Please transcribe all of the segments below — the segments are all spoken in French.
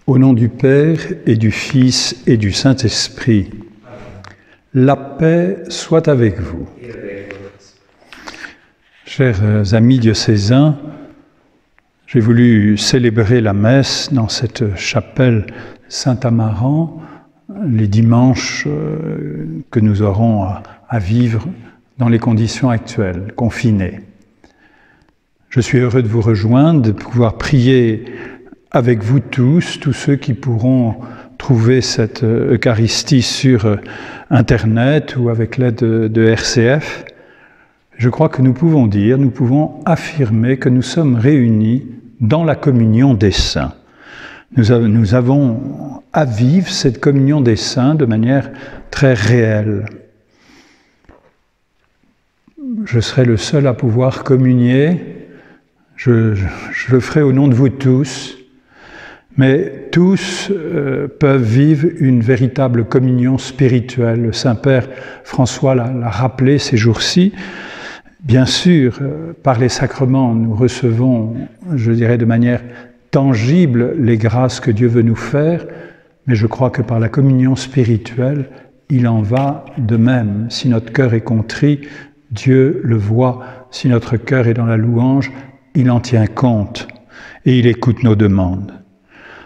Au nom du Père et du Fils et du Saint-Esprit, la paix soit avec vous. Chers amis diocésains, j'ai voulu célébrer la messe dans cette chapelle Saint-Amaran les dimanches que nous aurons à vivre dans les conditions actuelles, confinées. Je suis heureux de vous rejoindre, de pouvoir prier avec vous tous ceux qui pourront trouver cette Eucharistie sur Internet ou avec l'aide de RCF. Je crois que nous pouvons affirmer que nous sommes réunis dans la communion des saints. Nous avons à vivre cette communion des saints de manière très réelle. Je serai le seul à pouvoir communier. Je le ferai au nom de vous tous. Mais tous peuvent vivre une véritable communion spirituelle. Le Saint-Père François l'a rappelé ces jours-ci. Bien sûr, par les sacrements, nous recevons, je dirais de manière tangible, les grâces que Dieu veut nous faire, mais je crois que par la communion spirituelle, il en va de même. Si notre cœur est contrit, Dieu le voit. Si notre cœur est dans la louange, il en tient compte et il écoute nos demandes.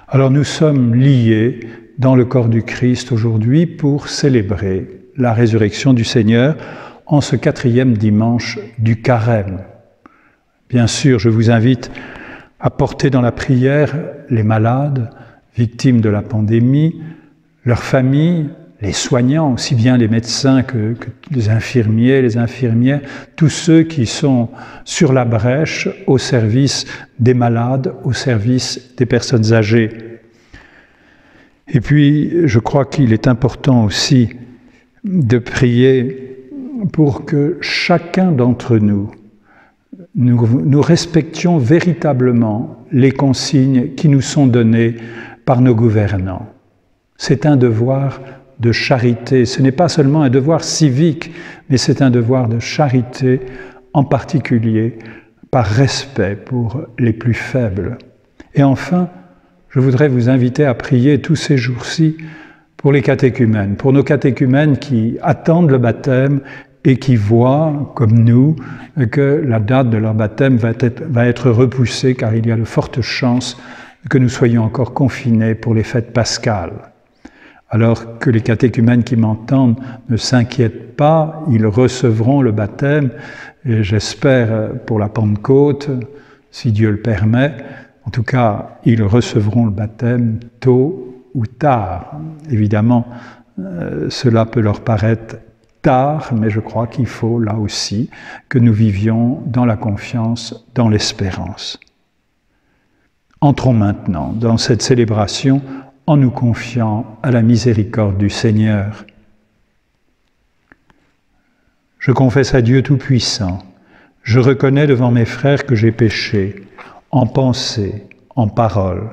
Alors nous sommes liés dans le corps du Christ aujourd'hui pour célébrer la résurrection du Seigneur en ce 4e dimanche du Carême. Bien sûr, je vous invite à porter dans la prière les malades, victimes de la pandémie, leurs familles, les soignants, aussi bien les médecins que les infirmiers, les infirmières, tous ceux qui sont sur la brèche au service des malades, au service des personnes âgées. Et puis, je crois qu'il est important aussi de prier pour que chacun d'entre nous respections véritablement les consignes qui nous sont données par nos gouvernants. C'est un devoir de charité. Ce n'est pas seulement un devoir civique, mais c'est un devoir de charité, en particulier par respect pour les plus faibles. Et enfin, je voudrais vous inviter à prier tous ces jours-ci pour les catéchumènes, pour nos catéchumènes qui attendent le baptême et qui voient, comme nous, que la date de leur baptême va être repoussée, car il y a de fortes chances que nous soyons encore confinés pour les fêtes pascales. Alors que les catéchumènes qui m'entendent ne s'inquiètent pas, ils recevront le baptême, et j'espère pour la Pentecôte, si Dieu le permet. En tout cas, ils recevront le baptême tôt ou tard. Évidemment, cela peut leur paraître tard, mais je crois qu'il faut là aussi que nous vivions dans la confiance, dans l'espérance. Entrons maintenant dans cette célébration en nous confiant à la miséricorde du Seigneur. Je confesse à Dieu Tout-Puissant, je reconnais devant mes frères que j'ai péché, en pensée, en parole,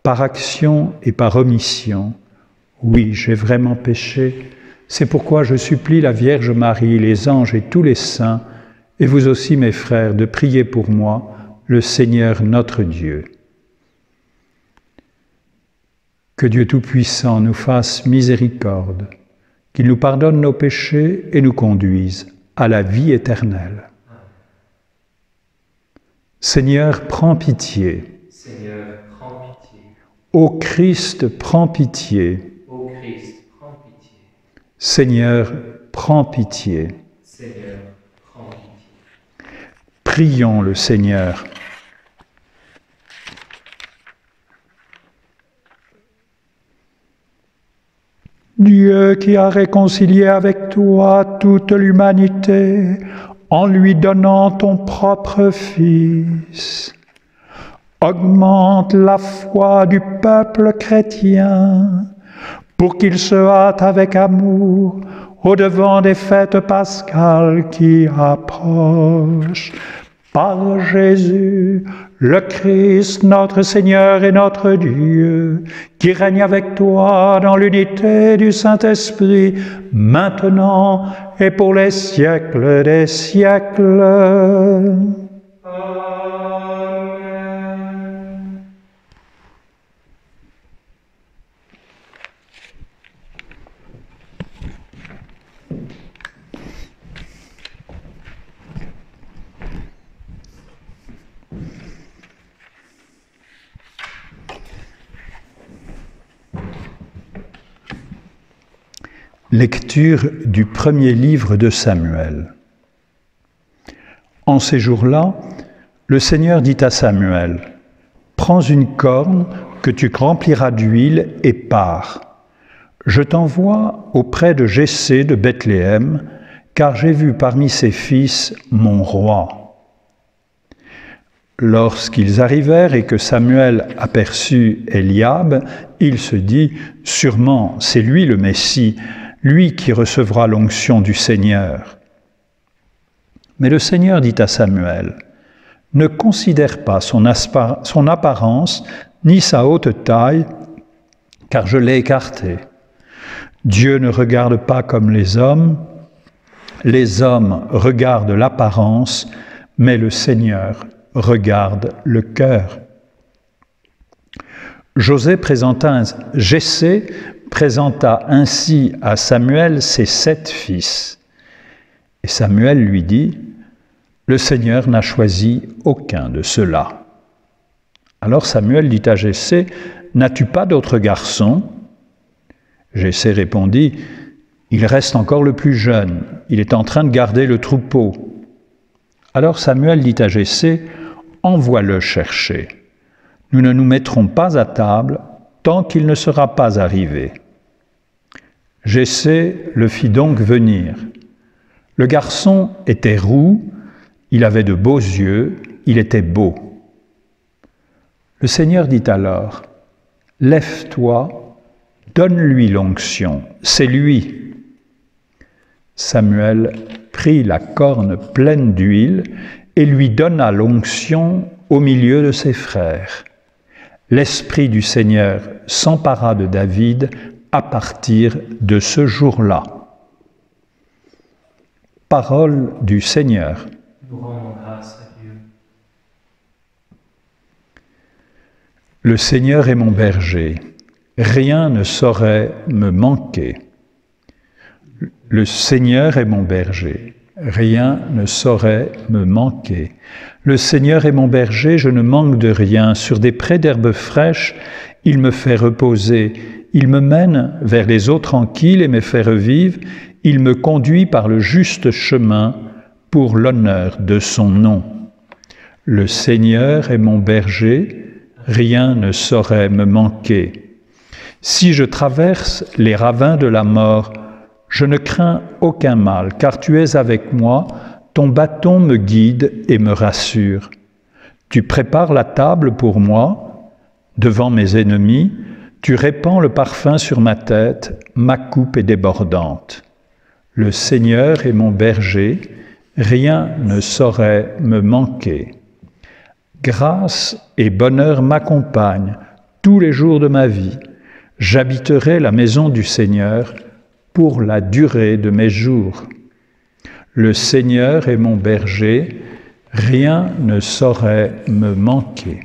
par action et par omission. Oui, j'ai vraiment péché. C'est pourquoi je supplie la Vierge Marie, les anges et tous les saints, et vous aussi mes frères, de prier pour moi, le Seigneur notre Dieu. Que Dieu Tout-Puissant nous fasse miséricorde, qu'il nous pardonne nos péchés et nous conduise à la vie éternelle. Seigneur, prends pitié. Seigneur, prends pitié. Ô Christ, prends pitié. Ô Christ, prends pitié. Seigneur, prends pitié. Seigneur, prends pitié. Prions le Seigneur. Dieu qui a réconcilié avec toi toute l'humanité en lui donnant ton propre Fils, augmente la foi du peuple chrétien pour qu'il se hâte avec amour au-devant des fêtes pascales qui approchent. Par Jésus, le Christ, notre Seigneur et notre Dieu, qui règne avec toi dans l'unité du Saint-Esprit, maintenant et pour les siècles des siècles. Amen. Lecture du premier livre de Samuel. En ces jours-là, le Seigneur dit à Samuel, « Prends une corne que tu rempliras d'huile et pars. Je t'envoie auprès de Jessé de Bethléem, car j'ai vu parmi ses fils mon roi. » Lorsqu'ils arrivèrent et que Samuel aperçut Eliab, il se dit, « Sûrement, c'est lui le Messie, lui qui recevra l'onction du Seigneur. » Mais le Seigneur dit à Samuel, « Ne considère pas son apparence ni sa haute taille, car je l'ai écarté. Dieu ne regarde pas comme les hommes regardent l'apparence, mais le Seigneur regarde le cœur. » Jessé présenta ainsi à Samuel ses 7 fils. Et Samuel lui dit, « Le Seigneur n'a choisi aucun de ceux-là. » Alors Samuel dit à Jessé, « N'as-tu pas d'autres garçons ?» Jessé répondit, « Il reste encore le plus jeune, il est en train de garder le troupeau. » Alors Samuel dit à Jessé, « Envoie-le chercher. Nous ne nous mettrons pas à table tant qu'il ne sera pas arrivé. » Jessé le fit donc venir. Le garçon était roux, il avait de beaux yeux, il était beau. Le Seigneur dit alors, « Lève-toi, donne-lui l'onction, c'est lui. » Samuel prit la corne pleine d'huile et lui donna l'onction au milieu de ses frères. L'Esprit du Seigneur s'empara de David à partir de ce jour-là. Parole du Seigneur. Nous rendons grâce à Dieu. Le Seigneur est mon berger, rien ne saurait me manquer. Le Seigneur est mon berger, rien ne saurait me manquer. Le Seigneur est mon berger, je ne manque de rien. Sur des prés d'herbes fraîches, il me fait reposer. Il me mène vers les eaux tranquilles et me fait revivre. Il me conduit par le juste chemin pour l'honneur de son nom. Le Seigneur est mon berger, rien ne saurait me manquer. Si je traverse les ravins de la mort, je ne crains aucun mal, car tu es avec moi, ton bâton me guide et me rassure. Tu prépares la table pour moi, devant mes ennemis, tu répands le parfum sur ma tête, ma coupe est débordante. Le Seigneur est mon berger, rien ne saurait me manquer. Grâce et bonheur m'accompagnent tous les jours de ma vie. J'habiterai la maison du Seigneur pour la durée de mes jours. Le Seigneur est mon berger, rien ne saurait me manquer.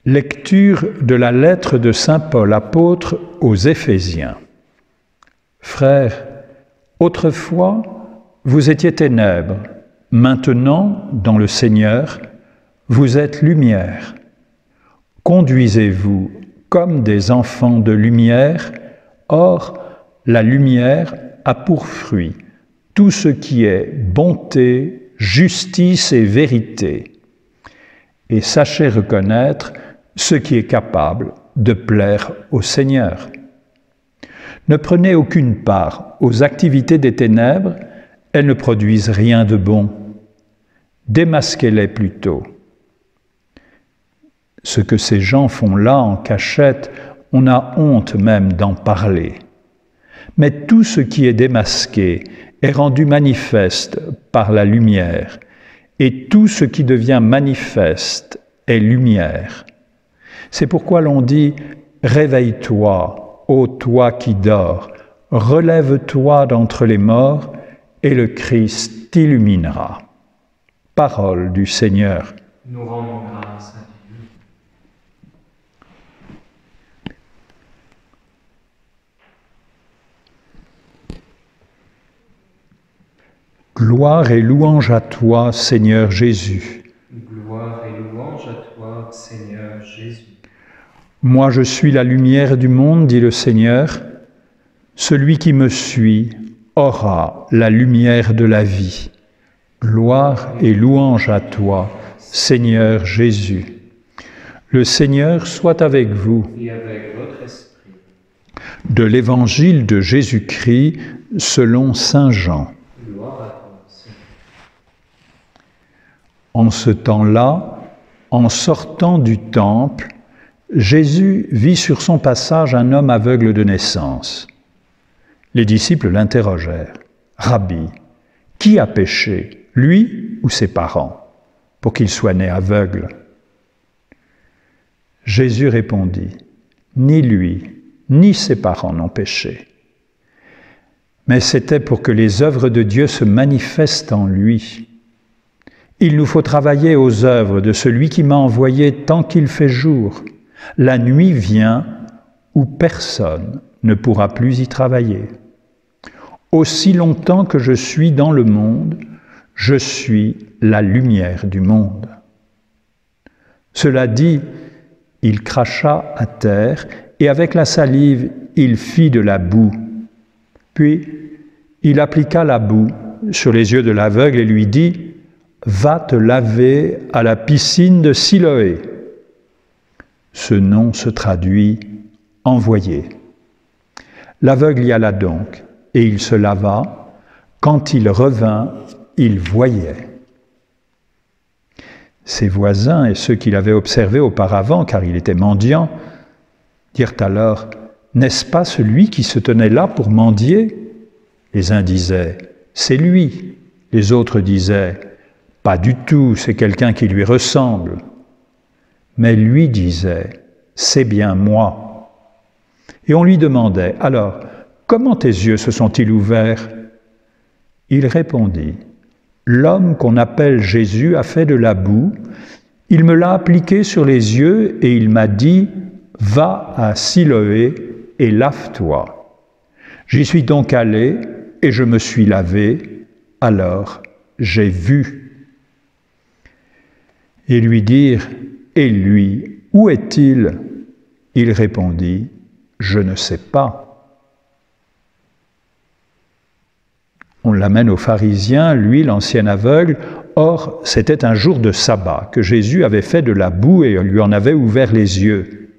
Lecture de la lettre de saint Paul apôtre aux Éphésiens. Frères, autrefois, vous étiez ténèbres, maintenant, dans le Seigneur, vous êtes lumière. Conduisez-vous comme des enfants de lumière, or, la lumière a pour fruit tout ce qui est bonté, justice et vérité. Et sachez reconnaître ce qui est capable de plaire au Seigneur. Ne prenez aucune part aux activités des ténèbres, elles ne produisent rien de bon. Démasquez-les plutôt. Ce que ces gens font là en cachette, on a honte même d'en parler. Mais tout ce qui est démasqué est rendu manifeste par la lumière, et tout ce qui devient manifeste est lumière. C'est pourquoi l'on dit « Réveille-toi, ô toi qui dors, relève-toi d'entre les morts, et le Christ t'illuminera. » Parole du Seigneur. Nous rendons grâce à Dieu. Gloire et louange à toi, Seigneur Jésus. Gloire et louange à toi, Seigneur Jésus. Moi je suis la lumière du monde, dit le Seigneur. Celui qui me suit aura la lumière de la vie. Gloire et louange à toi, Seigneur Jésus. Le Seigneur soit avec vous. Et avec votre esprit. De l'Évangile de Jésus-Christ selon saint Jean. Gloire à toi, Seigneur. En ce temps-là, en sortant du temple, Jésus vit sur son passage un homme aveugle de naissance. Les disciples l'interrogèrent. « Rabbi, qui a péché, lui ou ses parents, pour qu'il soit né aveugle ?» Jésus répondit, « Ni lui, ni ses parents n'ont péché. Mais c'était pour que les œuvres de Dieu se manifestent en lui. Il nous faut travailler aux œuvres de celui qui m'a envoyé tant qu'il fait jour. La nuit vient où personne ne pourra plus y travailler. Aussi longtemps que je suis dans le monde, je suis la lumière du monde. » Cela dit, il cracha à terre et avec la salive, il fit de la boue. Puis, il appliqua la boue sur les yeux de l'aveugle et lui dit « Va te laver à la piscine de Siloé. » Ce nom se traduit « envoyé ». L'aveugle y alla donc, et il se lava. Quand il revint, il voyait. Ses voisins et ceux qui l'avaient observé auparavant, car il était mendiant, dirent alors « N'est-ce pas celui qui se tenait là pour mendier ?» Les uns disaient « C'est lui ». Les autres disaient « Pas du tout, c'est quelqu'un qui lui ressemble. » Mais lui disait « C'est bien moi. » Et on lui demandait « Alors, comment tes yeux se sont-ils ouverts ?» Il répondit « L'homme qu'on appelle Jésus a fait de la boue, il me l'a appliqué sur les yeux et il m'a dit « Va à Siloé et lave-toi. » J'y suis donc allé et je me suis lavé, alors j'ai vu. Et lui dirent « Et lui, où est-il » Il répondit « Je ne sais pas. » On l'amène aux pharisiens, lui, l'ancien aveugle. Or, c'était un jour de sabbat que Jésus avait fait de la boue et lui en avait ouvert les yeux.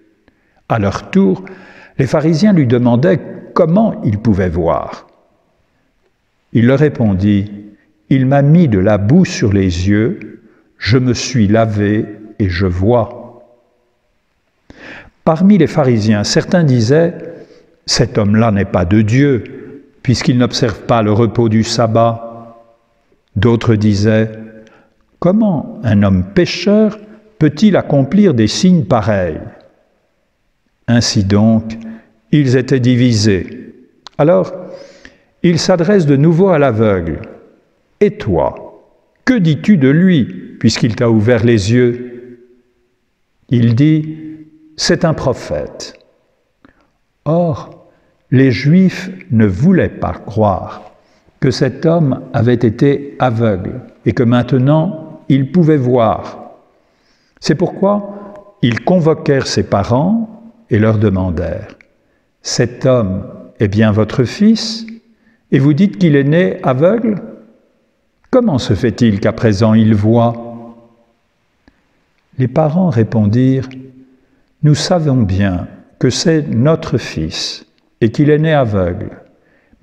À leur tour, les pharisiens lui demandaient comment il pouvait voir. Il leur répondit, « Il m'a mis de la boue sur les yeux, je me suis lavé et je vois. » Parmi les pharisiens, certains disaient, « Cet homme-là n'est pas de Dieu, puisqu'il n'observe pas le repos du sabbat. » D'autres disaient, « Comment un homme pécheur peut-il accomplir des signes pareils ?» Ainsi donc, ils étaient divisés. Alors, il s'adresse de nouveau à l'aveugle. « Et toi, que dis-tu de lui, puisqu'il t'a ouvert les yeux ?» Il dit, « C'est un prophète. » Or, les Juifs ne voulaient pas croire que cet homme avait été aveugle et que maintenant il pouvait voir. C'est pourquoi ils convoquèrent ses parents et leur demandèrent « Cet homme est bien votre fils et vous dites qu'il est né aveugle ? Comment se fait-il qu'à présent il voit ?» Les parents répondirent « Nous savons bien que c'est notre fils et qu'il est né aveugle.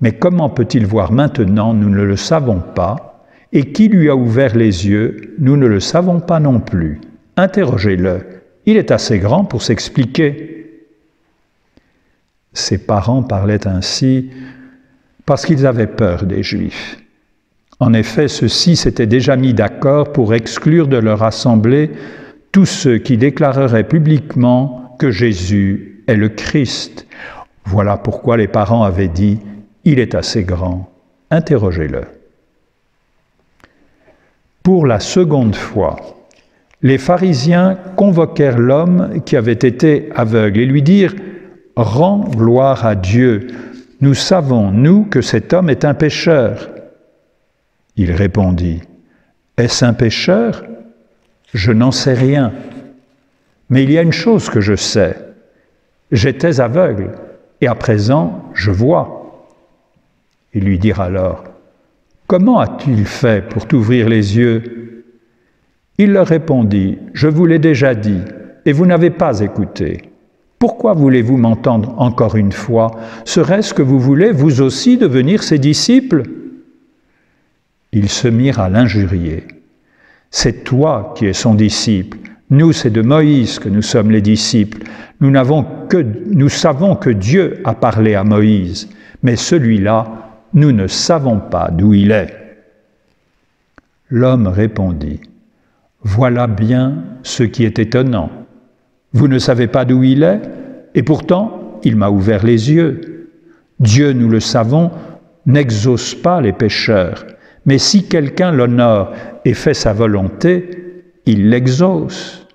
Mais comment peut-il voir maintenant, nous ne le savons pas, et qui lui a ouvert les yeux, nous ne le savons pas non plus. Interrogez-le, il est assez grand pour s'expliquer. » Ses parents parlaient ainsi parce qu'ils avaient peur des Juifs. En effet, ceux-ci s'étaient déjà mis d'accord pour exclure de leur assemblée tous ceux qui déclareraient publiquement que Jésus est le Christ. Voilà pourquoi les parents avaient dit « Il est assez grand, interrogez-le. » Pour la seconde fois, les pharisiens convoquèrent l'homme qui avait été aveugle et lui dirent « Rends gloire à Dieu, nous savons, nous, que cet homme est un pécheur. » Il répondit « Est-ce un pécheur ? Je n'en sais rien. Mais il y a une chose que je sais, j'étais aveugle, et à présent je vois. » Ils lui dirent alors, « Comment a-t-il fait pour t'ouvrir les yeux ?» Il leur répondit, « Je vous l'ai déjà dit, et vous n'avez pas écouté. Pourquoi voulez-vous m'entendre encore une fois? Serait-ce que vous voulez vous aussi devenir ses disciples ?» Ils se mirent à l'injurier. « C'est toi qui es son disciple. Nous, c'est de Moïse que nous sommes les disciples. Nous savons que Dieu a parlé à Moïse, mais celui-là, nous ne savons pas d'où il est. » L'homme répondit, « Voilà bien ce qui est étonnant. Vous ne savez pas d'où il est, et pourtant il m'a ouvert les yeux. Dieu, nous le savons, n'exauce pas les pécheurs, mais si quelqu'un l'honore et fait sa volonté, il l'exauce.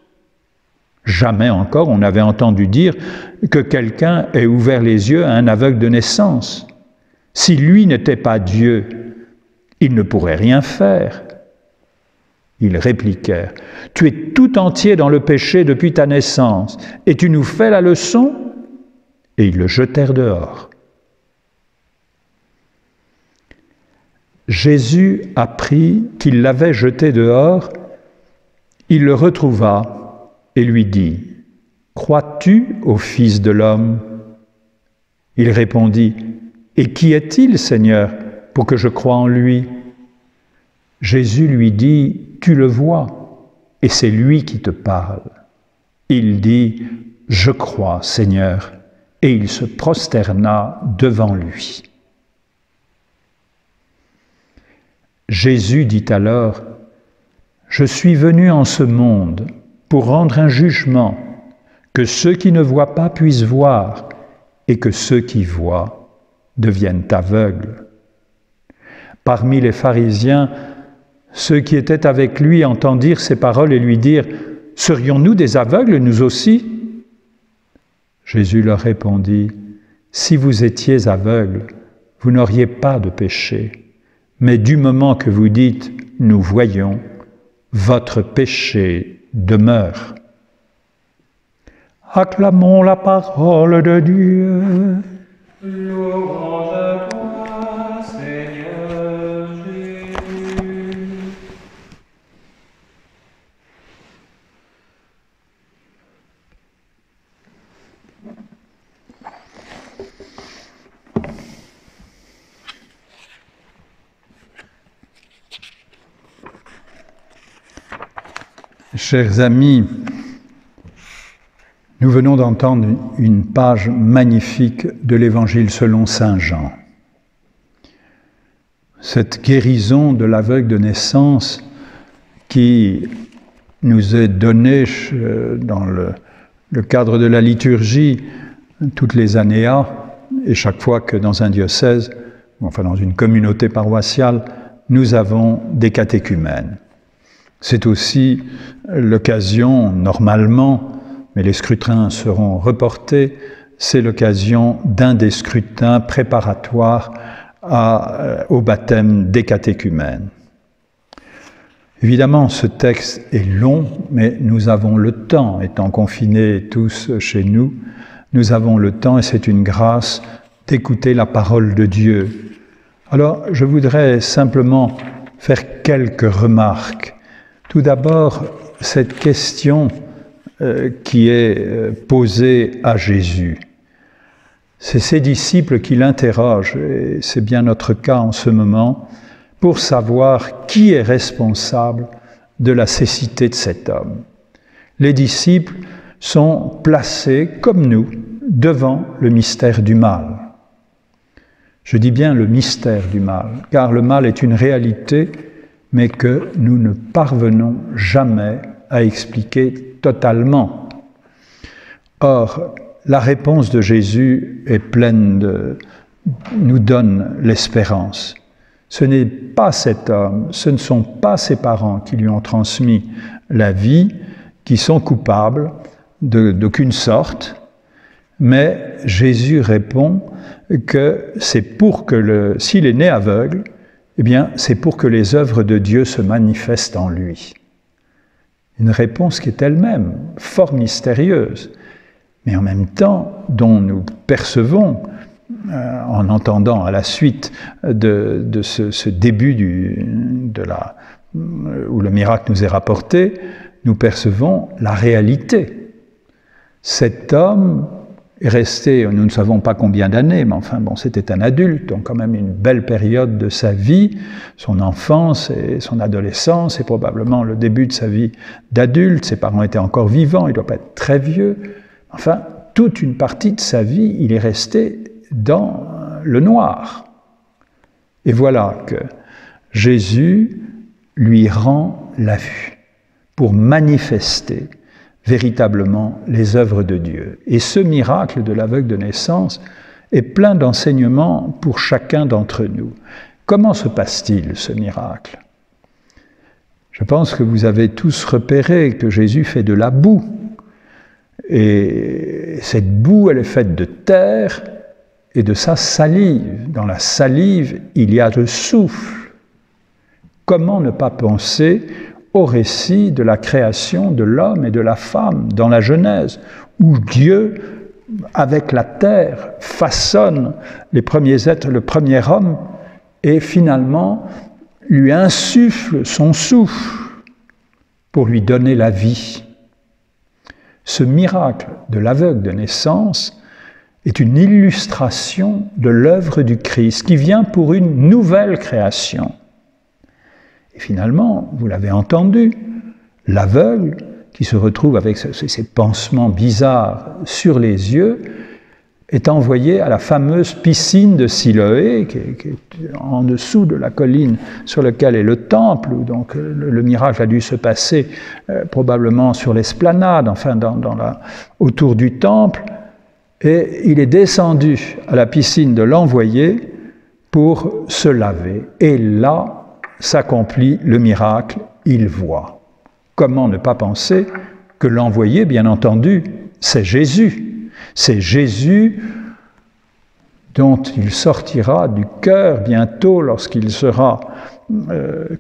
Jamais encore on n'avait entendu dire que quelqu'un ait ouvert les yeux à un aveugle de naissance. Si lui n'était pas Dieu, il ne pourrait rien faire. » Ils répliquèrent, « Tu es tout entier dans le péché depuis ta naissance, et tu nous fais la leçon ?» Et ils le jetèrent dehors. Jésus apprit qu'il l'avait jeté dehors. Il le retrouva et lui dit, « Crois-tu au Fils de l'homme » Il répondit, « Et qui est-il, Seigneur, pour que je croie en lui ?» Jésus lui dit, « Tu le vois, et c'est lui qui te parle. » Il dit, « Je crois, Seigneur. » Et il se prosterna devant lui. Jésus dit alors, « Je suis venu en ce monde pour rendre un jugement, que ceux qui ne voient pas puissent voir, et que ceux qui voient deviennent aveugles. » Parmi les pharisiens, ceux qui étaient avec lui entendirent ces paroles et lui dirent, « Serions-nous des aveugles, nous aussi ?» Jésus leur répondit, « Si vous étiez aveugles, vous n'auriez pas de péché. Mais du moment que vous dites « nous voyons », votre péché demeure. » Acclamons la parole de Dieu. Louange à toi, Seigneur Jésus. Chers amis, nous venons d'entendre une page magnifique de l'Évangile selon saint Jean. Cette guérison de l'aveugle de naissance qui nous est donnée dans le cadre de la liturgie toutes les années et chaque fois que dans un diocèse, enfin dans une communauté paroissiale, nous avons des catéchumènes. C'est aussi l'occasion, normalement, mais les scrutins seront reportés, c'est l'occasion d'un des scrutins préparatoires au baptême des catéchumènes. Évidemment, ce texte est long, mais nous avons le temps, étant confinés tous chez nous, nous avons le temps, et c'est une grâce, d'écouter la parole de Dieu. Alors, je voudrais simplement faire quelques remarques. Tout d'abord, cette question qui est posée à Jésus. C'est ses disciples qui l'interrogent, et c'est bien notre cas en ce moment, pour savoir qui est responsable de la cécité de cet homme. Les disciples sont placés, comme nous, devant le mystère du mal. Je dis bien le mystère du mal, car le mal est une réalité, mais que nous ne parvenons jamais à expliquer totalement. Or, la réponse de Jésus est pleine nous donne l'espérance. Ce n'est pas cet homme, ce ne sont pas ses parents qui lui ont transmis la vie, qui sont coupables d'aucune sorte, mais Jésus répond que c'est pour que s'il est né aveugle, eh bien, c'est pour que les œuvres de Dieu se manifestent en lui. Une réponse qui est elle-même fort mystérieuse, mais en même temps dont nous percevons, en entendant à la suite de ce début où le miracle nous est rapporté, nous percevons la réalité. Cet homme est resté, nous ne savons pas combien d'années, mais enfin bon, c'était un adulte, donc quand même une belle période de sa vie, son enfance et son adolescence, et probablement le début de sa vie d'adulte. Ses parents étaient encore vivants, il ne doit pas être très vieux. Enfin, toute une partie de sa vie, il est resté dans le noir. Et voilà que Jésus lui rend la vue pour manifester véritablement les œuvres de Dieu. Et ce miracle de l'aveugle de naissance est plein d'enseignements pour chacun d'entre nous. Comment se passe-t-il, ce miracle? Je pense que vous avez tous repéré que Jésus fait de la boue. Et cette boue, elle est faite de terre et de sa salive. Dans la salive, il y a le souffle. Comment ne pas penser au récit de la création de l'homme et de la femme dans la Genèse, où Dieu, avec la terre, façonne les premiers êtres, le premier homme, et finalement lui insuffle son souffle pour lui donner la vie. Ce miracle de l'aveugle de naissance est une illustration de l'œuvre du Christ qui vient pour une nouvelle création. Et finalement, vous l'avez entendu, l'aveugle qui se retrouve avec ces pansements bizarres sur les yeux est envoyé à la fameuse piscine de Siloé, qui est en dessous de la colline sur laquelle est le temple, où donc le miracle a dû se passer probablement sur l'esplanade, enfin autour du temple, et il est descendu à la piscine de l'envoyé pour se laver. Et là, s'accomplit le miracle, il voit. Comment ne pas penser que l'envoyé, bien entendu, c'est Jésus. C'est Jésus dont il sortira du cœur bientôt lorsqu'il sera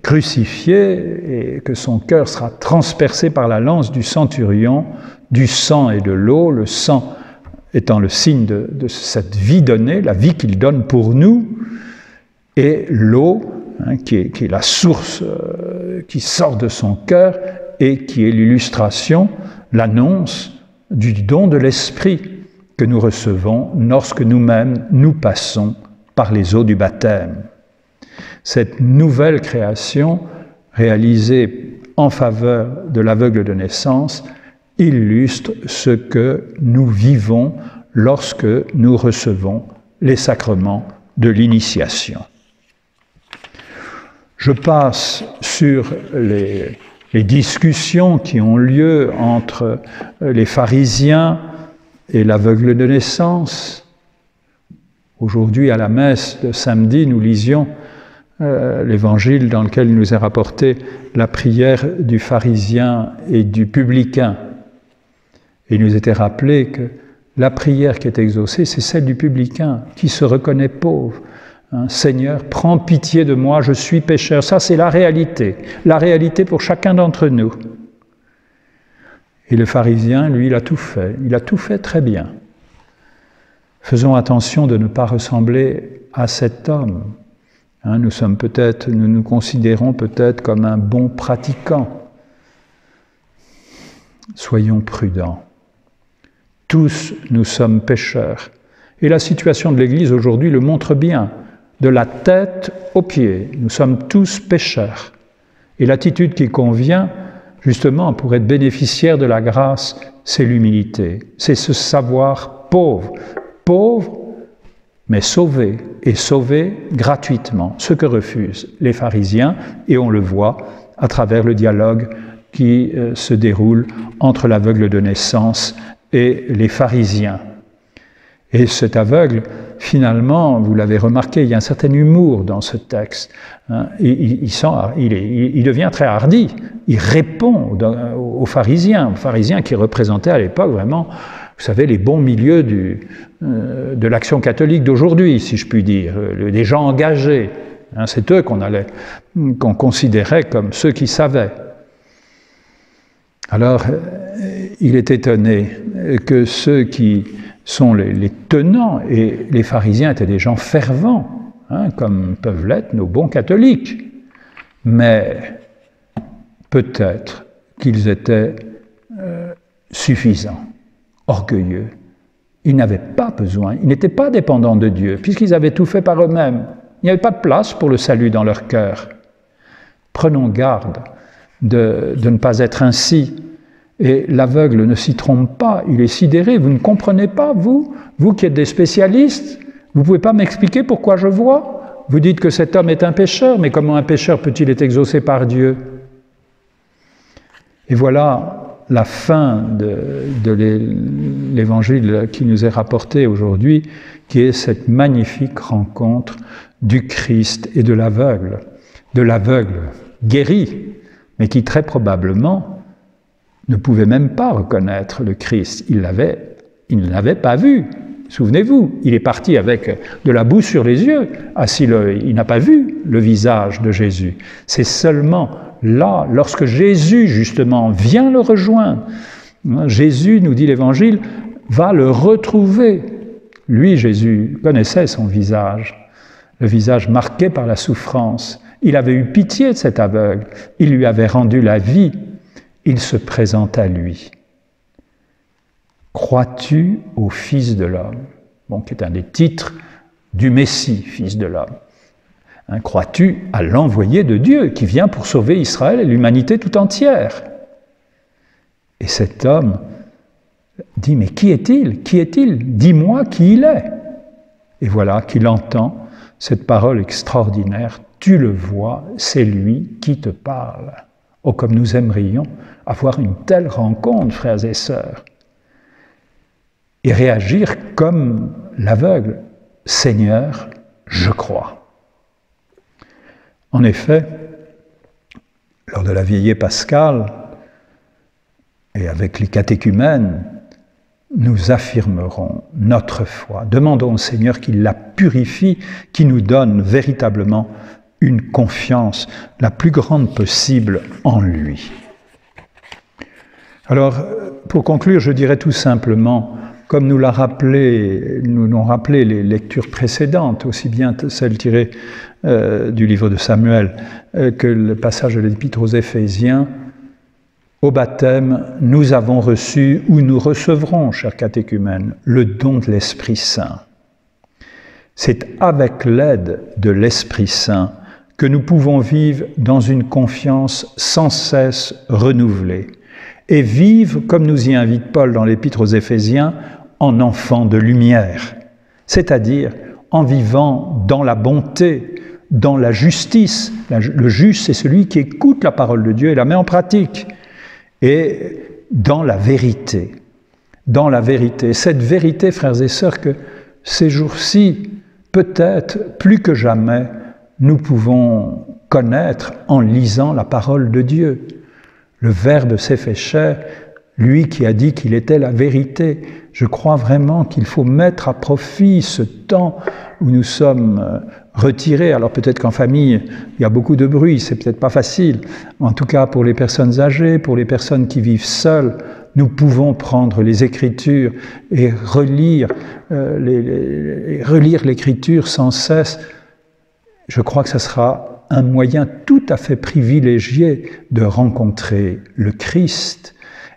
crucifié et que son cœur sera transpercé par la lance du centurion, du sang et de l'eau, le sang étant le signe de cette vie donnée, la vie qu'il donne pour nous, et l'eau, qui est la source qui sort de son cœur et qui est l'illustration, l'annonce du don de l'Esprit que nous recevons lorsque nous-mêmes nous passons par les eaux du baptême. Cette nouvelle création réalisée en faveur de l'aveugle de naissance illustre ce que nous vivons lorsque nous recevons les sacrements de l'initiation. Je passe sur les discussions qui ont lieu entre les pharisiens et l'aveugle de naissance. Aujourd'hui, à la messe de samedi, nous lisions l'évangile dans lequel il nous est rapporté la prière du pharisien et du publicain. Et il nous était rappelé que la prière qui est exaucée, c'est celle du publicain, qui se reconnaît pauvre. Seigneur, prends pitié de moi, je suis pécheur. Ça, c'est la réalité pour chacun d'entre nous. Et le pharisien, lui, il a tout fait très bien. Faisons attention de ne pas ressembler à cet homme. Nous nous considérons peut-être comme un bon pratiquant. Soyons prudents. Tous, nous sommes pécheurs. Et la situation de l'Église aujourd'hui le montre bien. De la tête aux pieds, nous sommes tous pécheurs. Et l'attitude qui convient, justement, pour être bénéficiaire de la grâce, c'est l'humilité. C'est se savoir pauvre. Pauvre, mais sauvé. Et sauvé gratuitement. Ce que refusent les pharisiens, et on le voit à travers le dialogue qui se déroule entre l'aveugle de naissance et les pharisiens. Et cet aveugle, finalement, vous l'avez remarqué, il y a un certain humour dans ce texte. Il devient très hardi. Il répond aux pharisiens qui représentaient à l'époque vraiment, vous savez, les bons milieux de l'action catholique d'aujourd'hui, si je puis dire, des gens engagés. C'est eux qu'on considérait comme ceux qui savaient. Alors, il est étonné que ceux qui sont les tenants, et les pharisiens étaient des gens fervents, hein, comme peuvent l'être nos bons catholiques, mais peut-être qu'ils étaient suffisants, orgueilleux. Ils n'avaient pas besoin, ils n'étaient pas dépendants de Dieu, puisqu'ils avaient tout fait par eux-mêmes. Il n'y avait pas de place pour le salut dans leur cœur. Prenons garde de ne pas être ainsi. Et l'aveugle ne s'y trompe pas, il est sidéré. Vous ne comprenez pas, vous qui êtes des spécialistes, vous ne pouvez pas m'expliquer pourquoi je vois. Vous dites que cet homme est un pécheur, mais comment un pécheur peut-il être exaucé par Dieu? Et voilà la fin de l'évangile qui nous est rapporté aujourd'hui, qui est cette magnifique rencontre du Christ et de l'aveugle guéri, mais qui très probablement ne pouvait même pas reconnaître le Christ. Il ne l'avait pas vu. Souvenez-vous, il est parti avec de la boue sur les yeux. Il n'a pas vu le visage de Jésus. C'est seulement là, lorsque Jésus, justement, vient le rejoindre, Jésus, nous dit l'Évangile, va le retrouver. Lui, Jésus, connaissait son visage, le visage marqué par la souffrance. Il avait eu pitié de cet aveugle. Il lui avait rendu la vie. Il se présente à lui. Crois-tu au Fils de l'homme? Bon, qui est un des titres du Messie, Fils de l'homme. Hein, crois-tu à l'envoyé de Dieu qui vient pour sauver Israël et l'humanité tout entière? Et cet homme dit, mais qui est-il? Qui est-il? Dis-moi qui il est. Et voilà qu'il entend cette parole extraordinaire. Tu le vois, c'est lui qui te parle. Oh, comme nous aimerions avoir une telle rencontre, frères et sœurs, et réagir comme l'aveugle. Seigneur, je crois. En effet, lors de la veillée pascale, et avec les catéchumènes, nous affirmerons notre foi. Demandons au Seigneur qu'il la purifie, qu'il nous donne véritablement une confiance la plus grande possible en lui. Alors, pour conclure, je dirais tout simplement, comme nous l'ont rappelé les lectures précédentes, aussi bien celles tirées du livre de Samuel que le passage de l'Épître aux Éphésiens, au baptême, nous avons reçu, ou nous recevrons, chers catéchumènes, le don de l'Esprit Saint. C'est avec l'aide de l'Esprit Saint que nous pouvons vivre dans une confiance sans cesse renouvelée et vivre, comme nous y invite Paul dans l'Épître aux Éphésiens, en enfants de lumière, c'est-à-dire en vivant dans la bonté, dans la justice. Le juste, c'est celui qui écoute la parole de Dieu et la met en pratique. Et dans la vérité. Dans la vérité. Cette vérité, frères et sœurs, que ces jours-ci, peut-être plus que jamais, nous pouvons connaître en lisant la parole de Dieu. Le Verbe s'est fait chair, lui qui a dit qu'il était la vérité. Je crois vraiment qu'il faut mettre à profit ce temps où nous sommes retirés. Alors peut-être qu'en famille, il y a beaucoup de bruit, c'est peut-être pas facile. En tout cas, pour les personnes âgées, pour les personnes qui vivent seules, nous pouvons prendre les Écritures et relire l'Écriture sans cesse. Je crois que ce sera un moyen tout à fait privilégié de rencontrer le Christ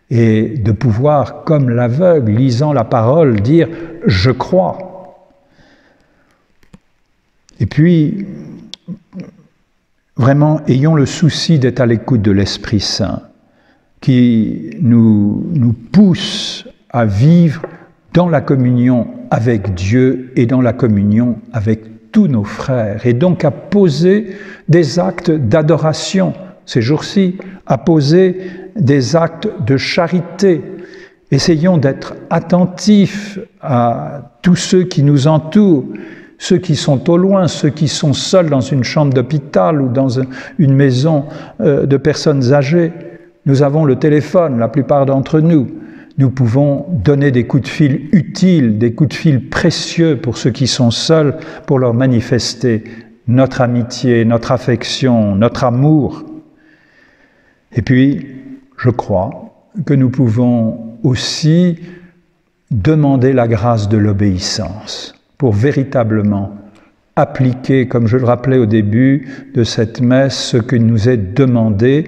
et de pouvoir, comme l'aveugle, lisant la parole, dire « je crois ». Et puis, vraiment, ayons le souci d'être à l'écoute de l'Esprit Saint, qui nous pousse à vivre dans la communion avec Dieu et dans la communion avec tous nos frères, et donc à poser des actes d'adoration ces jours-ci, à poser des actes de charité. Essayons d'être attentifs à tous ceux qui nous entourent, ceux qui sont au loin, ceux qui sont seuls dans une chambre d'hôpital ou dans une maison de personnes âgées. Nous avons le téléphone, la plupart d'entre nous. Nous pouvons donner des coups de fil utiles, des coups de fil précieux pour ceux qui sont seuls, pour leur manifester notre amitié, notre affection, notre amour. Et puis, je crois que nous pouvons aussi demander la grâce de l'obéissance pour véritablement appliquer, comme je le rappelais au début de cette messe, ce qui nous est demandé,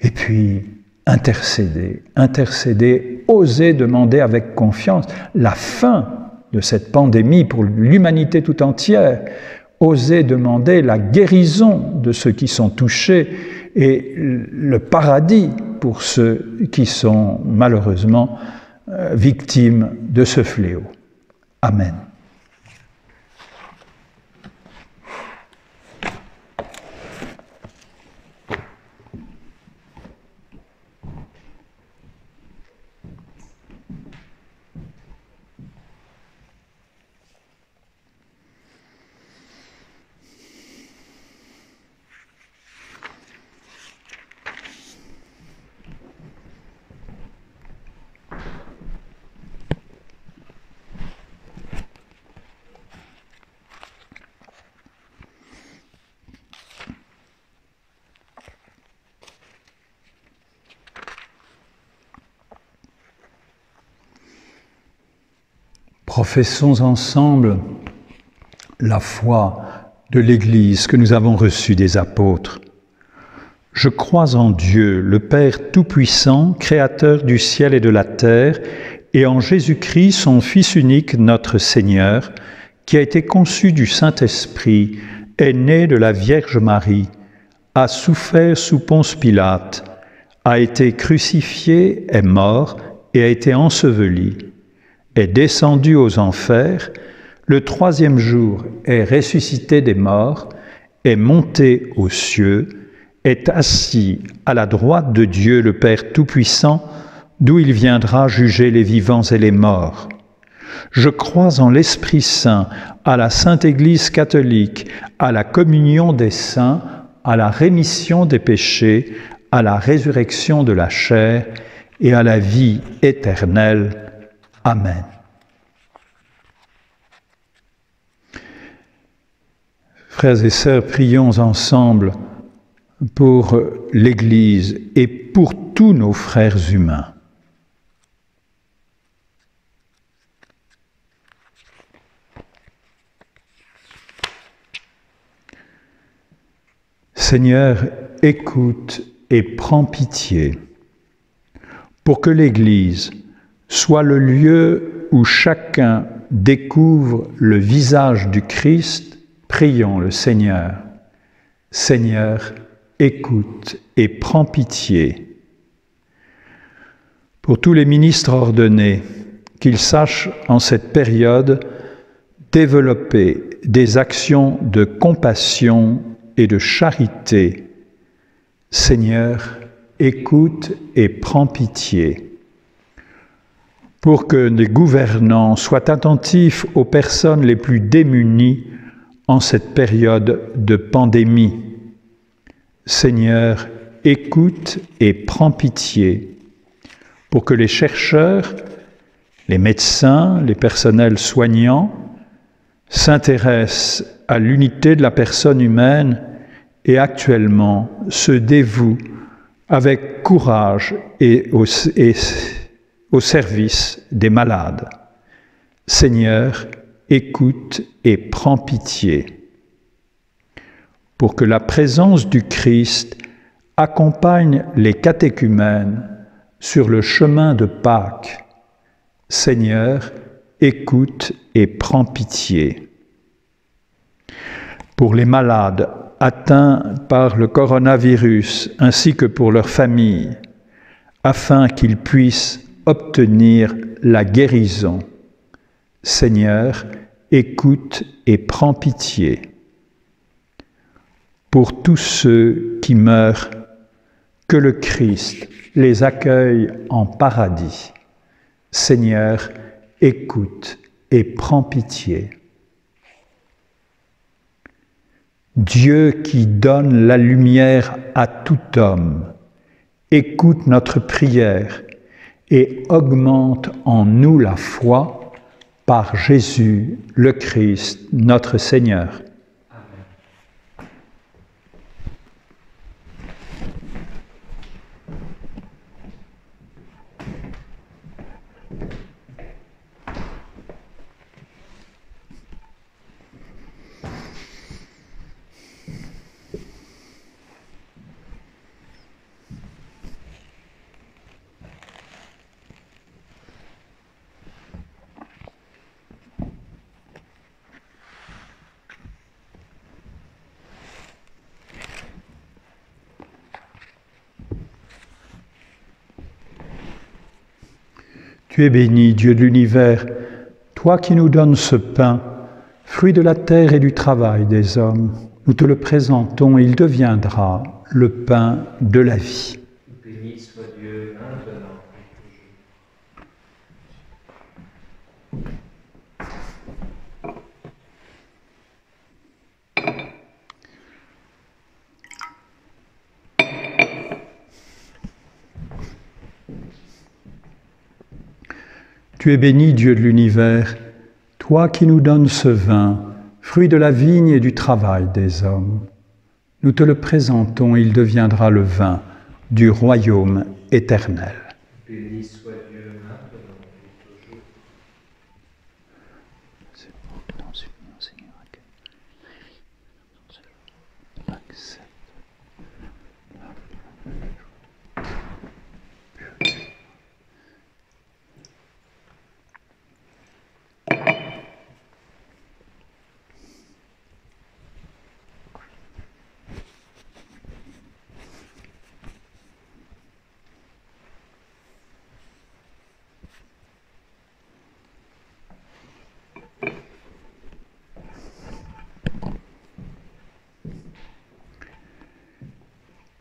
et puis intercéder, oser demander avec confiance la fin de cette pandémie pour l'humanité tout entière, oser demander la guérison de ceux qui sont touchés et le paradis pour ceux qui sont malheureusement victimes de ce fléau. Amen. Professons ensemble la foi de l'Église que nous avons reçue des apôtres. Je crois en Dieu, le Père Tout-Puissant, Créateur du ciel et de la terre, et en Jésus-Christ, son Fils unique, notre Seigneur, qui a été conçu du Saint-Esprit, est né de la Vierge Marie, a souffert sous Ponce Pilate, a été crucifié, est mort et a été enseveli, est descendu aux enfers, le troisième jour est ressuscité des morts, est monté aux cieux, est assis à la droite de Dieu le Père Tout-Puissant, d'où il viendra juger les vivants et les morts. Je crois en l'Esprit Saint, à la Sainte Église catholique, à la communion des saints, à la rémission des péchés, à la résurrection de la chair et à la vie éternelle. Amen. Frères et sœurs, prions ensemble pour l'Église et pour tous nos frères humains. Seigneur, écoute et prends pitié pour que l'Église soit le lieu où chacun découvre le visage du Christ. Prions le Seigneur. Seigneur, écoute et prends pitié. Pour tous les ministres ordonnés, qu'ils sachent en cette période développer des actions de compassion et de charité. Seigneur, écoute et prends pitié. Pour que les gouvernants soient attentifs aux personnes les plus démunies en cette période de pandémie. Seigneur, écoute et prends pitié. Pour que les chercheurs, les médecins, les personnels soignants s'intéressent à l'unité de la personne humaine et actuellement se dévouent avec courage et au service des malades. Seigneur, écoute et prends pitié. Pour que la présence du Christ accompagne les catéchumènes sur le chemin de Pâques. Seigneur, écoute et prends pitié. Pour les malades atteints par le coronavirus ainsi que pour leurs familles, afin qu'ils puissent obtenir la guérison. Seigneur, écoute et prends pitié. Pour tous ceux qui meurent, que le Christ les accueille en paradis. Seigneur, écoute et prends pitié. Dieu qui donne la lumière à tout homme, écoute notre prière et augmente en nous la foi par Jésus le Christ, notre Seigneur. Tu es béni, Dieu de l'univers, toi qui nous donnes ce pain, fruit de la terre et du travail des hommes. Nous te le présentons et il deviendra le pain de la vie. Béni soit Dieu maintenant et toujours. Tu es béni, Dieu de l'univers, toi qui nous donnes ce vin, fruit de la vigne et du travail des hommes. Nous te le présentons et il deviendra le vin du royaume éternel. Béni soit Dieu maintenant et toujours.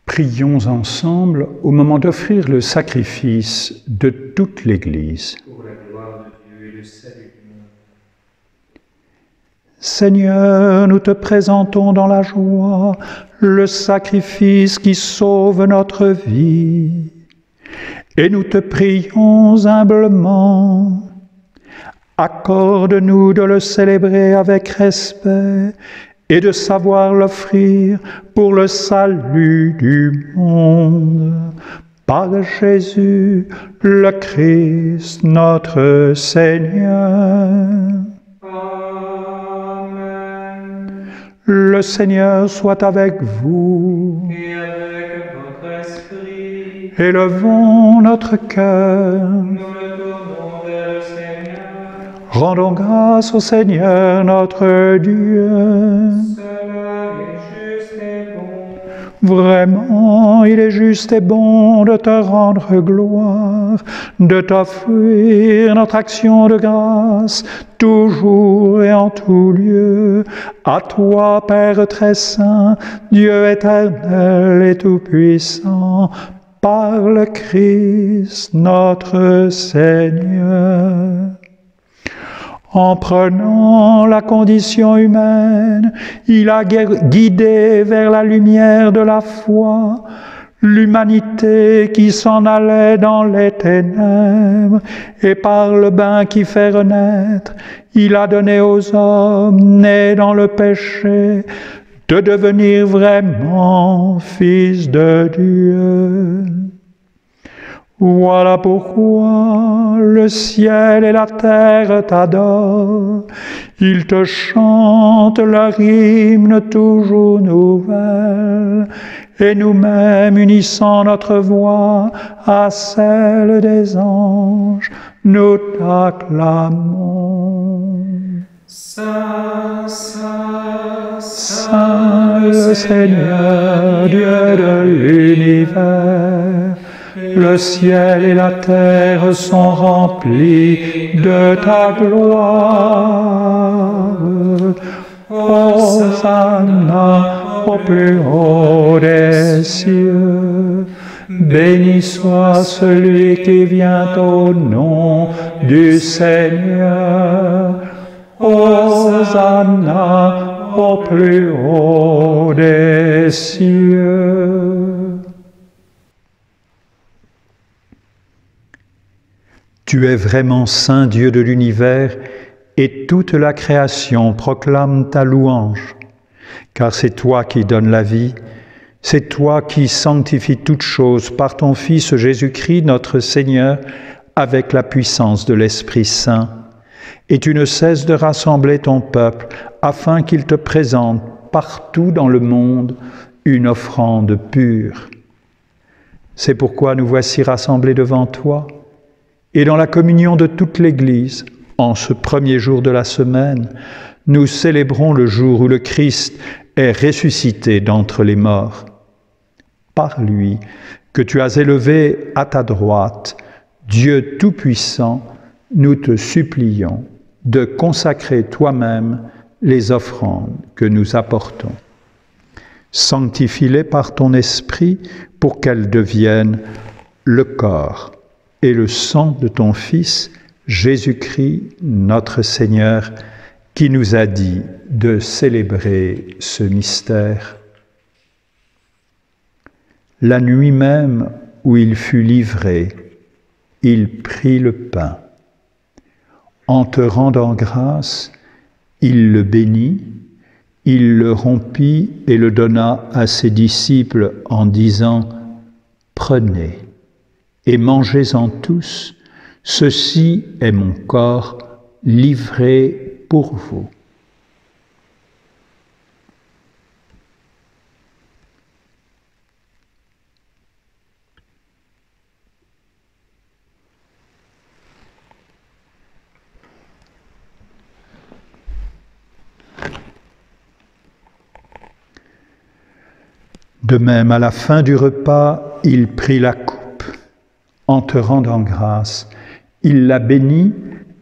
Prions ensemble au moment d'offrir le sacrifice de toute l'Église. Pour la gloire de Dieu et le salut du monde. Seigneur, nous te présentons dans la joie le sacrifice qui sauve notre vie. Et nous te prions humblement, accorde-nous de le célébrer avec respect et de savoir l'offrir pour le salut du monde. Par Jésus, le Christ, notre Seigneur. Amen. Le Seigneur soit avec vous. Et avec votre esprit, Élevons notre cœur. nous le tournons vers le Seigneur. Rendons grâce au Seigneur notre Dieu. Cela est juste et bon. Vraiment, il est juste et bon de te rendre gloire, de t'offrir notre action de grâce, toujours et en tout lieu. À toi, Père très saint, Dieu éternel et tout-puissant, par le Christ notre Seigneur. En prenant la condition humaine, il a guidé vers la lumière de la foi l'humanité qui s'en allait dans les ténèbres, et par le bain qui fait renaître, il a donné aux hommes nés dans le péché de devenir vraiment fils de Dieu. Voilà pourquoi le ciel et la terre t'adorent. Ils te chantent leur hymne toujours nouvelle. Et nous-mêmes, unissant notre voix à celle des anges, nous t'acclamons. Saint, Saint, Saint le Seigneur, Dieu de l'univers, le ciel et la terre sont remplis de ta gloire. Hosanna au plus haut des cieux. Béni soit celui qui vient au nom du Seigneur. Hosanna au plus haut des cieux. Tu es vraiment saint Dieu de l'univers, et toute la création proclame ta louange, car c'est toi qui donnes la vie, c'est toi qui sanctifies toutes choses par ton Fils Jésus-Christ, notre Seigneur, avec la puissance de l'Esprit Saint. Et tu ne cesses de rassembler ton peuple, afin qu'il te présente partout dans le monde une offrande pure. C'est pourquoi nous voici rassemblés devant toi, et dans la communion de toute l'Église, en ce premier jour de la semaine, nous célébrons le jour où le Christ est ressuscité d'entre les morts. Par lui, que tu as élevé à ta droite, Dieu Tout-Puissant, nous te supplions de consacrer toi-même les offrandes que nous apportons. Sanctifie-les par ton esprit pour qu'elles deviennent le corps et le sang de ton Fils, Jésus-Christ, notre Seigneur, qui nous a dit de célébrer ce mystère. La nuit même où il fut livré, il prit le pain. En te rendant grâce, il le bénit, il le rompit et le donna à ses disciples en disant « Prenez et mangez-en tous, ceci est mon corps livré pour vous. » De même, à la fin du repas, il prit la coupe. En te rendant grâce, il la bénit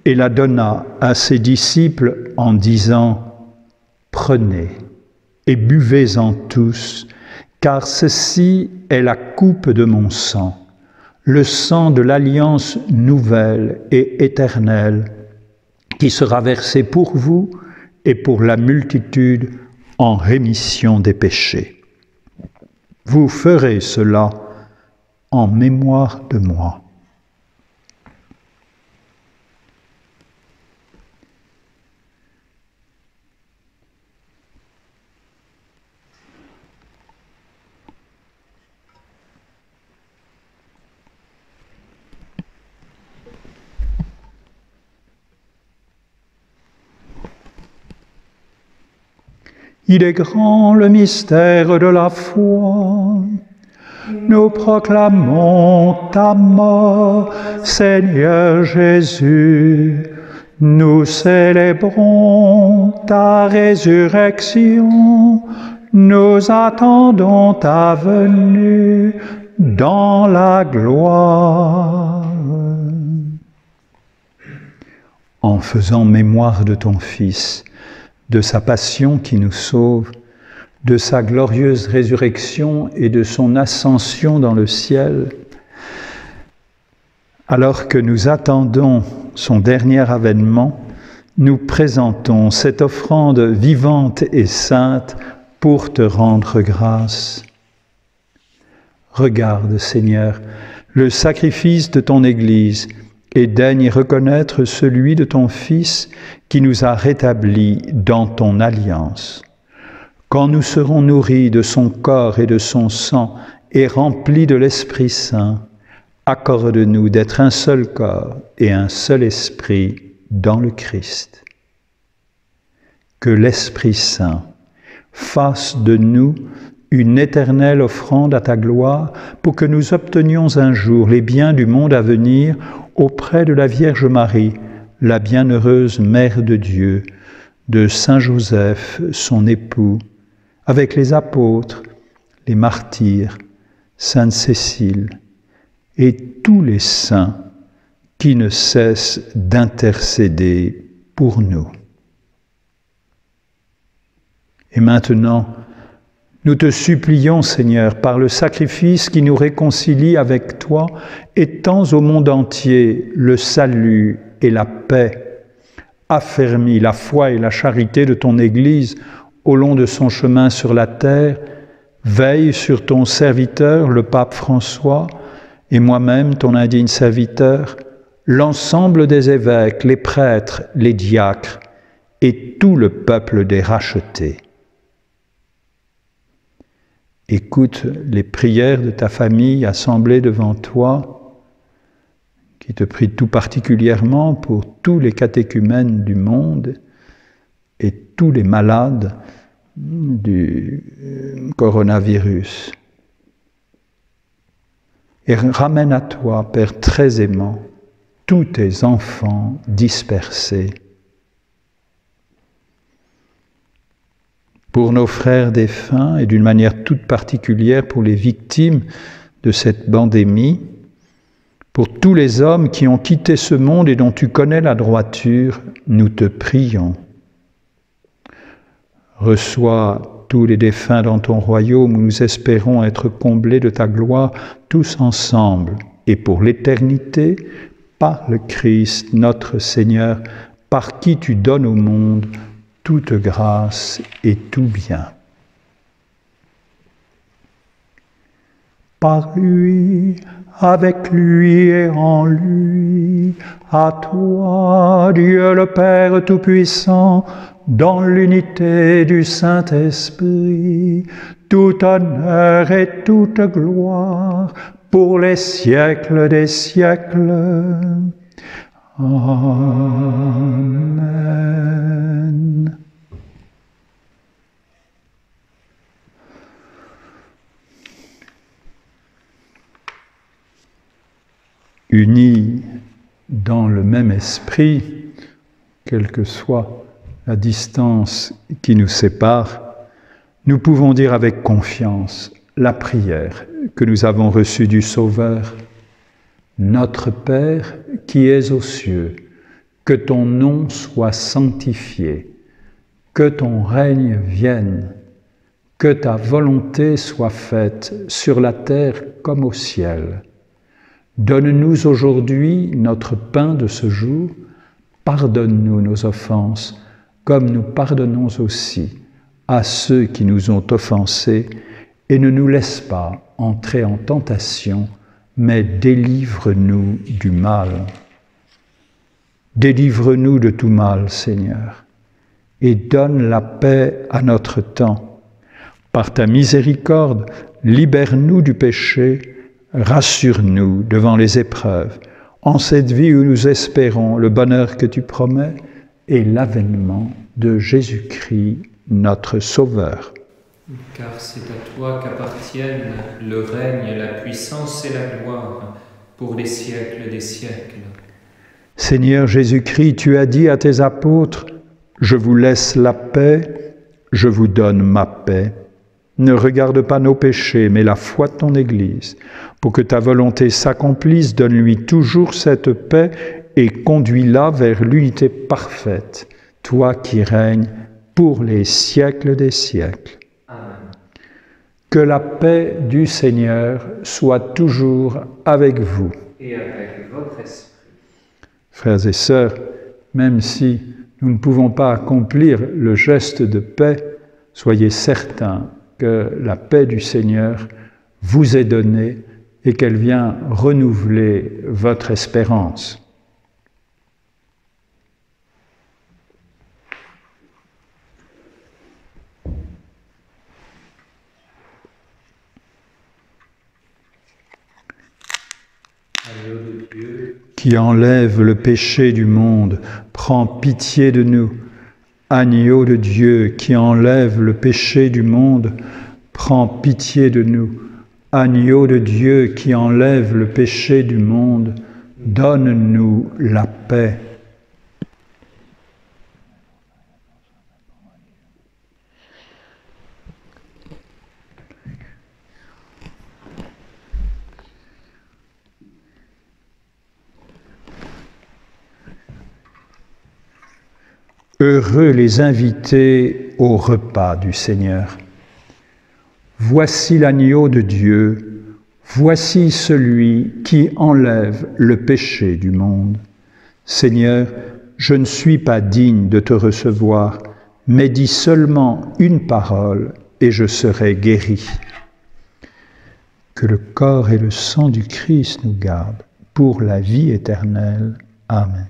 et la donna à ses disciples en disant « Prenez et buvez-en tous, car ceci est la coupe de mon sang, le sang de l'alliance nouvelle et éternelle, qui sera versé pour vous et pour la multitude en rémission des péchés. Vous ferez cela en mémoire de moi. » Il est grand le mystère de la foi. Nous proclamons ta mort, Seigneur Jésus. Nous célébrons ta résurrection. Nous attendons ta venue dans la gloire. En faisant mémoire de ton Fils, de sa passion qui nous sauve, de sa glorieuse résurrection et de son ascension dans le ciel, alors que nous attendons son dernier avènement, nous présentons cette offrande vivante et sainte pour te rendre grâce. Regarde, Seigneur, le sacrifice de ton Église et daigne y reconnaître celui de ton Fils qui nous a rétablis dans ton alliance. Quand nous serons nourris de son corps et de son sang et remplis de l'Esprit Saint, accorde-nous d'être un seul corps et un seul esprit dans le Christ. Que l'Esprit Saint fasse de nous une éternelle offrande à ta gloire pour que nous obtenions un jour les biens du monde à venir auprès de la Vierge Marie, la bienheureuse Mère de Dieu, de Saint Joseph, son époux, avec les apôtres, les martyrs, Sainte Cécile et tous les saints qui ne cessent d'intercéder pour nous. Et maintenant, nous te supplions, Seigneur, par le sacrifice qui nous réconcilie avec toi, étends au monde entier le salut et la paix. Affermis la foi et la charité de ton Église au long de son chemin sur la terre. Veille sur ton serviteur, le pape François, et moi-même, ton indigne serviteur, l'ensemble des évêques, les prêtres, les diacres et tout le peuple des rachetés. Écoute les prières de ta famille assemblée devant toi, qui te prie tout particulièrement pour tous les catéchumènes du monde et tous les malades du coronavirus. Et ramène à toi, Père très aimant, tous tes enfants dispersés. Pour nos frères défunts et d'une manière toute particulière pour les victimes de cette pandémie, Pour tous les hommes qui ont quitté ce monde et dont tu connais la droiture, nous te prions. Reçois tous les défunts dans ton royaume où nous espérons être comblés de ta gloire tous ensemble et pour l'éternité, par le Christ notre Seigneur, par qui tu donnes au monde toute grâce et tout bien. Par lui, avec lui et en lui, à toi, Dieu le Père Tout-Puissant, dans l'unité du Saint-Esprit, tout honneur et toute gloire pour les siècles des siècles. Amen. Unis dans le même esprit, quelle que soit la distance qui nous sépare, nous pouvons dire avec confiance la prière que nous avons reçue du Sauveur. Notre Père qui es aux cieux, que ton nom soit sanctifié, que ton règne vienne, que ta volonté soit faite sur la terre comme au ciel. Donne-nous aujourd'hui notre pain de ce jour, pardonne-nous nos offenses, comme nous pardonnons aussi à ceux qui nous ont offensés, et ne nous laisse pas entrer en tentation, mais délivre-nous du mal. Délivre-nous de tout mal, Seigneur, et donne la paix à notre temps. Par ta miséricorde, libère-nous du péché, rassure-nous devant les épreuves, en cette vie où nous espérons le bonheur que tu promets et l'avènement de Jésus-Christ, notre Sauveur. Car c'est à toi qu'appartiennent le règne, la puissance et la gloire pour les siècles des siècles. Seigneur Jésus-Christ, tu as dit à tes apôtres, « Je vous laisse la paix, je vous donne ma paix. Ne regarde pas nos péchés, mais la foi de ton Église. Pour que ta volonté s'accomplisse, donne-lui toujours cette paix et conduis-la vers l'unité parfaite, toi qui règnes pour les siècles des siècles. » Que la paix du Seigneur soit toujours avec vous. Et avec votre esprit. Frères et sœurs, même si nous ne pouvons pas accomplir le geste de paix, soyez certains que la paix du Seigneur vous est donnée et qu'elle vient renouveler votre espérance. Agneau de Dieu, Qui enlève le péché du monde, prends pitié de nous. Agneau de Dieu, qui enlève le péché du monde, prends pitié de nous. Agneau de Dieu, qui enlève le péché du monde, donne-nous la paix. Heureux les invités au repas du Seigneur. Voici l'agneau de Dieu, voici celui qui enlève le péché du monde. Seigneur, je ne suis pas digne de te recevoir, mais dis seulement une parole et je serai guéri. Que le corps et le sang du Christ nous gardent pour la vie éternelle. Amen.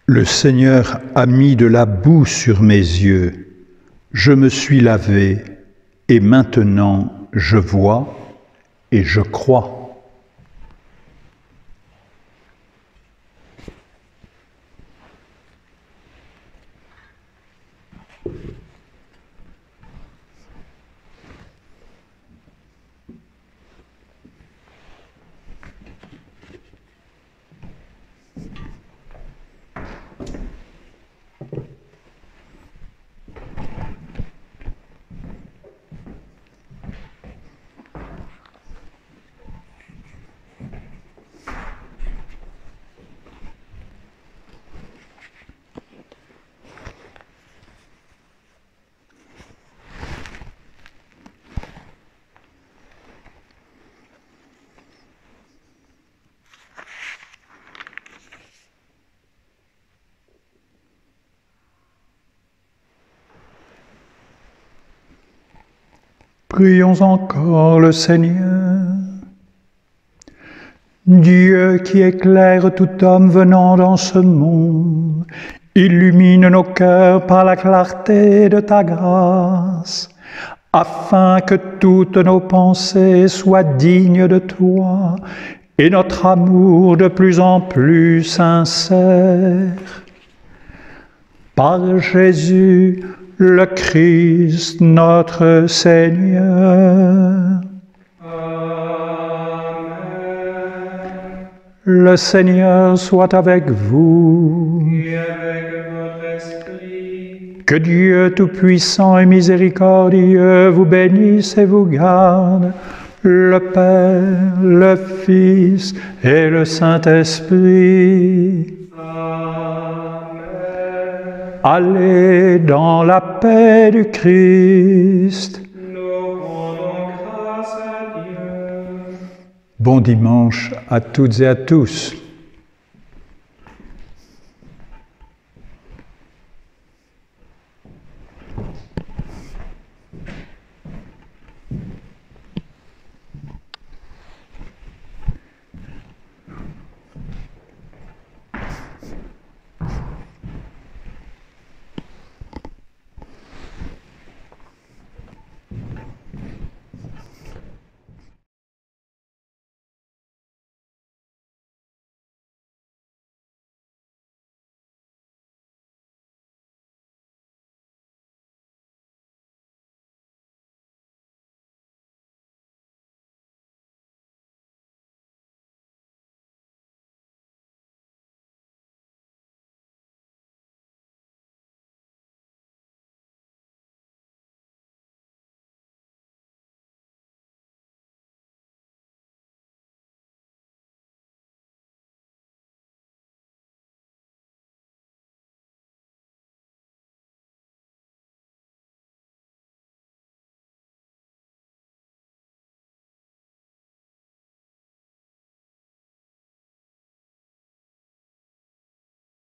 Le Seigneur a mis de la boue sur mes yeux. Je me suis lavé et maintenant je vois et je crois. Prions encore le Seigneur. Dieu qui éclaire tout homme venant dans ce monde, illumine nos cœurs par la clarté de ta grâce, afin que toutes nos pensées soient dignes de toi et notre amour de plus en plus sincère. Par Jésus, le Christ, notre Seigneur. Amen. Le Seigneur soit avec vous. Et avec votre esprit. Que Dieu Tout-Puissant et Miséricordieux vous bénisse et vous garde, le Père, le Fils et le Saint-Esprit. Allez dans la paix du Christ. Nous rendons grâce à Dieu. Bon dimanche à toutes et à tous.